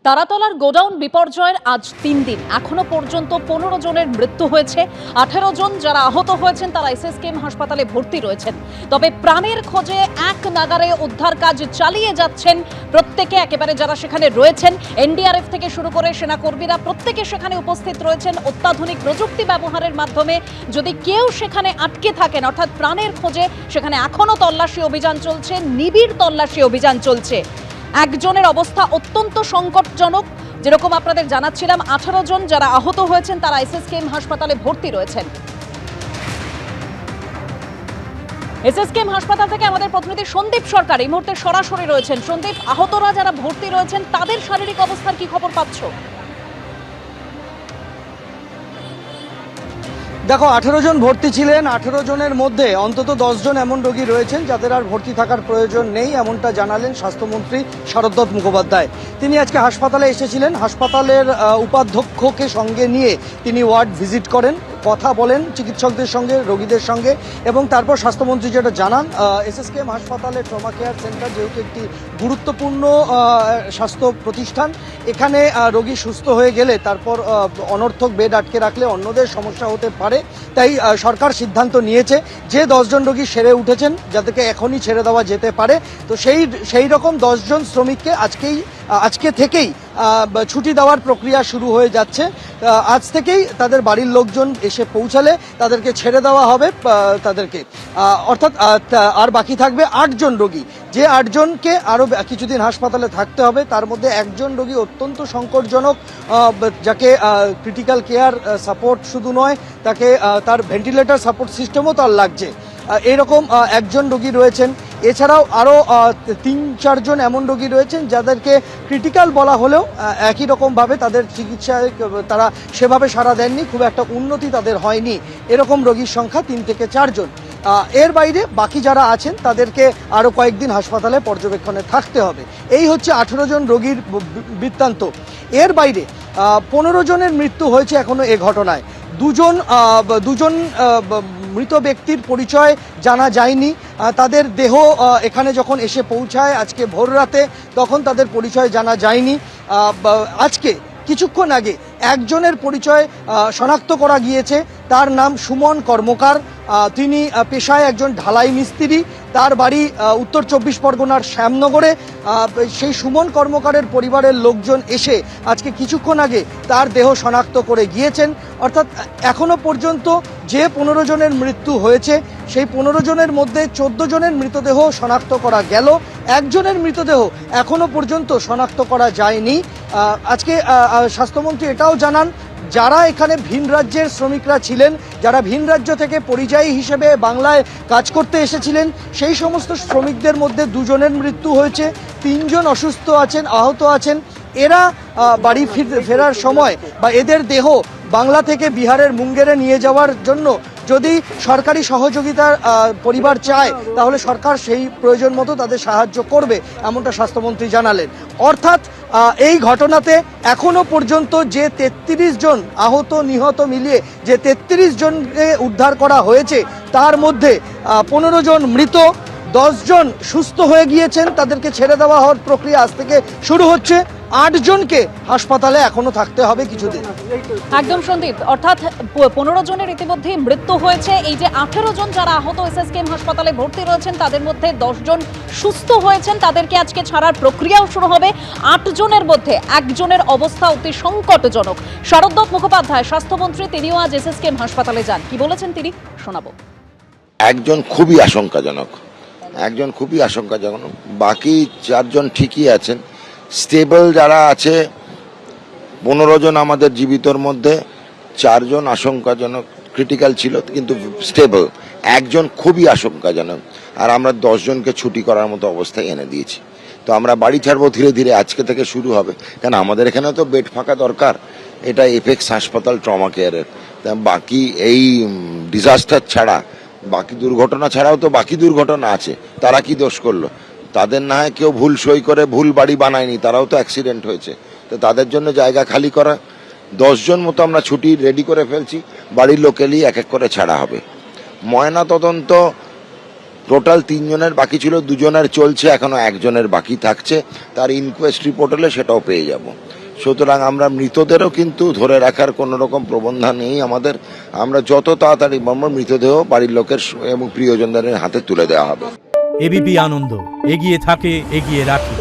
তারাতলার godown বিপর্যয়ের আজ ৩ দিন, এখনো পর্যন্ত ১৫ জনের মৃত্যু হয়েছে। ১৮ জন যারা আহত হয়েছেন তারা এসএসকেএম হাসপাতালে ভর্তি রয়েছেন। তবে প্রাণের খোঁজে এক নাগারে উদ্ধার কাজ চালিয়ে যাচ্ছেন প্রত্যেকে, একেবারে যারা সেখানে রয়েছেন। এনডিআরএফ থেকে শুরু করে সেনাকর্মীরা প্রত্যেকে সেখানে উপস্থিত রয়েছেন। অত্যাধুনিক প্রযুক্তি ব্যবহারের মাধ্যমে যদি কেউ সেখানে আটকে থাকেন, অর্থাৎ প্রাণের খোঁজে, সেখানে এখনো তল্লাশি অভিযান চলছে, নিবিড় তল্লাশি অভিযান চলছে। একজনের অবস্থা অত্যন্ত সংকটজনক, যেরকম আপনাদের জানাচ্ছিলাম। 18 জন যারা আহত হয়েছেন তারা এসএসকেএম হাসপাতালে ভর্তি রয়েছেন। এসএসকেএম হাসপাতাল থেকে আমাদের প্রতিনিধি সন্দীপ সরকার এই মুহূর্তে সরাসরি রয়েছেন। সন্দীপ, আহতরা যারা ভর্তি রয়েছেন তাদের শারীরিক অবস্থার কি খবর পাচ্ছ? দেখো, 18 জন ভর্তি ছিলেন। 18 জনের মধ্যে অন্তত 10 জন এমন রোগী রয়েছেন যাদের আর ভর্তি থাকার প্রয়োজন নেই, এমনটা জানালেন স্বাস্থ্যমন্ত্রী শারদত্ত মুখোপাধ্যায়। তিনি আজকে হাসপাতালে এসেছিলেন। হাসপাতালের উপাধ্যক্ষকে সঙ্গে নিয়ে তিনি ওয়ার্ড ভিজিট করেন, কথা বলেন চিকিৎসকদের সঙ্গে, রোগীদের সঙ্গে, এবং তারপর স্বাস্থ্যমন্ত্রী যেটা জানান, এসএসকেএম হাসপাতালে ট্রমা কেয়ার সেন্টার যেহেতু একটি গুরুত্বপূর্ণ স্বাস্থ্য প্রতিষ্ঠান, এখানে রোগী সুস্থ হয়ে গেলে তারপর অনর্থক বেড আটকে রাখলে অন্যদের সমস্যা হতে পারে। তাই সরকার সিদ্ধান্ত নিয়েছে যে 10 জন রোগী সেরে উঠেছেন, যাদেরকে এখনই ছেড়ে দেওয়া যেতে পারে। তো সেই রকম 10 জন শ্রমিককে আজকে থেকেই ছুটি দেওয়ার প্রক্রিয়া শুরু হয়ে যাচ্ছে। আজ থেকেই তাদের বাড়ির লোকজন এসে পৌঁছালে তাদেরকে ছেড়ে দেওয়া হবে তাদেরকে, অর্থাৎ আর বাকি থাকবে 8 জন রোগী। যে 8 জনকে আরও কিছুদিন হাসপাতালে থাকতে হবে, তার মধ্যে একজন রোগী অত্যন্ত সংকটজনক, যাকে ক্রিটিক্যাল কেয়ার সাপোর্ট শুধু নয়, তাকে তার ভেন্টিলেটর সাপোর্ট সিস্টেমও তার লাগছে। এইরকম একজন রোগী রয়েছেন। এছাড়াও আরও 3-4 জন এমন রোগী রয়েছেন যাদেরকে ক্রিটিক্যাল বলা হলেও একই রকমভাবে তাদের চিকিৎসায় তারা সেভাবে সাড়া দেননি, খুব একটা উন্নতি তাদের হয়নি। এরকম রোগীর সংখ্যা 3 থেকে 4 জন। এর বাইরে বাকি যারা আছেন তাদেরকে আরও কয়েকদিন হাসপাতালে পর্যবেক্ষণে থাকতে হবে। এই হচ্ছে 18 জন রোগীর বৃত্তান্ত। এর বাইরে 15 জনের মৃত্যু হয়েছে এখনো এ ঘটনায়। দুজন মৃত ব্যক্তির পরিচয় জানা যায়নি। তাদের দেহ এখানে যখন এসে পৌঁছায় আজকে ভোর রাতে, তখন তাদের পরিচয় জানা যায়নি। আজকে কিছুক্ষণ আগে একজনের পরিচয় শনাক্ত করা গিয়েছে। তার নাম সুমন কর্মকার। তিনি পেশায় একজন ঢালাই মিস্ত্রি। তার বাড়ি উত্তর 24 পরগনার শ্যামনগরে। সেই সুমন কর্মকারের পরিবারের লোকজন এসে আজকে কিছুক্ষণ আগে তার দেহ শনাক্ত করে গিয়েছেন। অর্থাৎ এখনো পর্যন্ত যে 15 জনের মৃত্যু হয়েছে, সেই 15 জনের মধ্যে 14 জনের মৃতদেহ শনাক্ত করা গেল। একজনের মৃতদেহ এখনো পর্যন্ত শনাক্ত করা যায়নি। আজকে স্বাস্থ্যমন্ত্রী এটাও জানান, যারা এখানে ভিন রাজ্যের শ্রমিকরা ছিলেন, যারা ভিন রাজ্য থেকে পরিযায়ী হিসেবে বাংলায় কাজ করতে এসেছিলেন, সেই সমস্ত শ্রমিকদের মধ্যে 2 জনের মৃত্যু হয়েছে, 3 জন অসুস্থ আছেন, আহত আছেন। এরা বাড়ি ফেরার সময় বা এদের দেহ বাংলা থেকে বিহারের মুঙ্গেরে নিয়ে যাওয়ার জন্য যদি সরকারি সহযোগিতার পরিবার চায়, তাহলে সরকার সেই প্রয়োজন মতো তাদের সাহায্য করবে, এমনটা স্বাস্থ্যমন্ত্রী জানালেন। অর্থাৎ এই ঘটনাতে এখনো পর্যন্ত যে 33 জন আহত নিহত মিলিয়ে যে 33 জনকে উদ্ধার করা হয়েছে, তার মধ্যে 15 জন মৃত, 10 জন সুস্থ হয়ে গিয়েছেন, তাদেরকে ছেড়ে দেওয়া হওয়ার প্রক্রিয়া আজ থেকে শুরু হচ্ছে। 8 জনকে হাসপাতালে এখনো থাকতে হবে কিছুদিন। একদম সন্দীপ, অর্থাৎ 15 জনের ইতিমধ্যে মৃত্যু হয়েছে। এই যে 18 জন যারা আহত এসএসকেএম হাসপাতালে ভর্তি রয়েছেন, তাদের মধ্যে 10 জন সুস্থ হয়েছেন, তাদেরকে আজকে ছাড়ার প্রক্রিয়াও শুরু হবে। 8 জনের মধ্যে একজনের অবস্থা অতি সংকটজনক। শারদত্ত মুখোপাধ্যায় স্বাস্থ্যমন্ত্রী, তিনিও আজ এসএসকেএম হাসপাতালে যান। কি বলেছেন তিনি, শোনাবো। একজন খুবই আশঙ্কাজনক, বাকি 4 জন ঠিকই আছেন, স্টেবল যারা আছে। 15 জন আমাদের জীবিতর মধ্যে 4 জন আশঙ্কাজনক, ক্রিটিক্যাল ছিল কিন্তু স্টেবল। একজন খুবই আশঙ্কাজনক, আর আমরা 10 জনকে ছুটি করার মতো অবস্থায় এনে দিয়েছি। তো আমরা বাড়ি ছাড়বো ধীরে ধীরে, আজকে থেকে শুরু হবে, কারণ আমাদের এখানে তো বেড ফাঁকা দরকার। এটা এপেক্স হাসপাতাল ট্রমা কেয়ারের। বাকি এই ডিজাস্টার ছাড়া, বাকি দুর্ঘটনা ছাড়াও তো বাকি দুর্ঘটনা আছে। তারা কি দোষ করলো? তাদের না হয় কেউ ভুল সই করে ভুল বাড়ি বানায়নি, তারাও তো অ্যাক্সিডেন্ট হয়েছে। তো তাদের জন্য জায়গা খালি করা। 10 জন মতো আমরা ছুটি রেডি করে ফেলছি, বাড়ির লোকেলই এক এক করে ছাড়া হবে। ময়না তদন্ত টোটাল 3 জনের বাকি ছিল, 2 জনের চলছে, এখনো 1 জনের বাকি থাকছে। তার ইনকোয়েস্ট রিপোর্ট হলে সেটাও পেয়ে যাব। সুতরাং আমরা মৃতদেরও কিন্তু ধরে রাখার কোনো রকম প্রবন্ধা নেই আমাদের। আমরা যত তাড়াতাড়ি মৃতদেহ বাড়ির লোকের এবং প্রিয়জনদের হাতে তুলে দেওয়া হবে। এবিপি আনন্দ, এগিয়ে থাকে, এগিয়ে রাখে।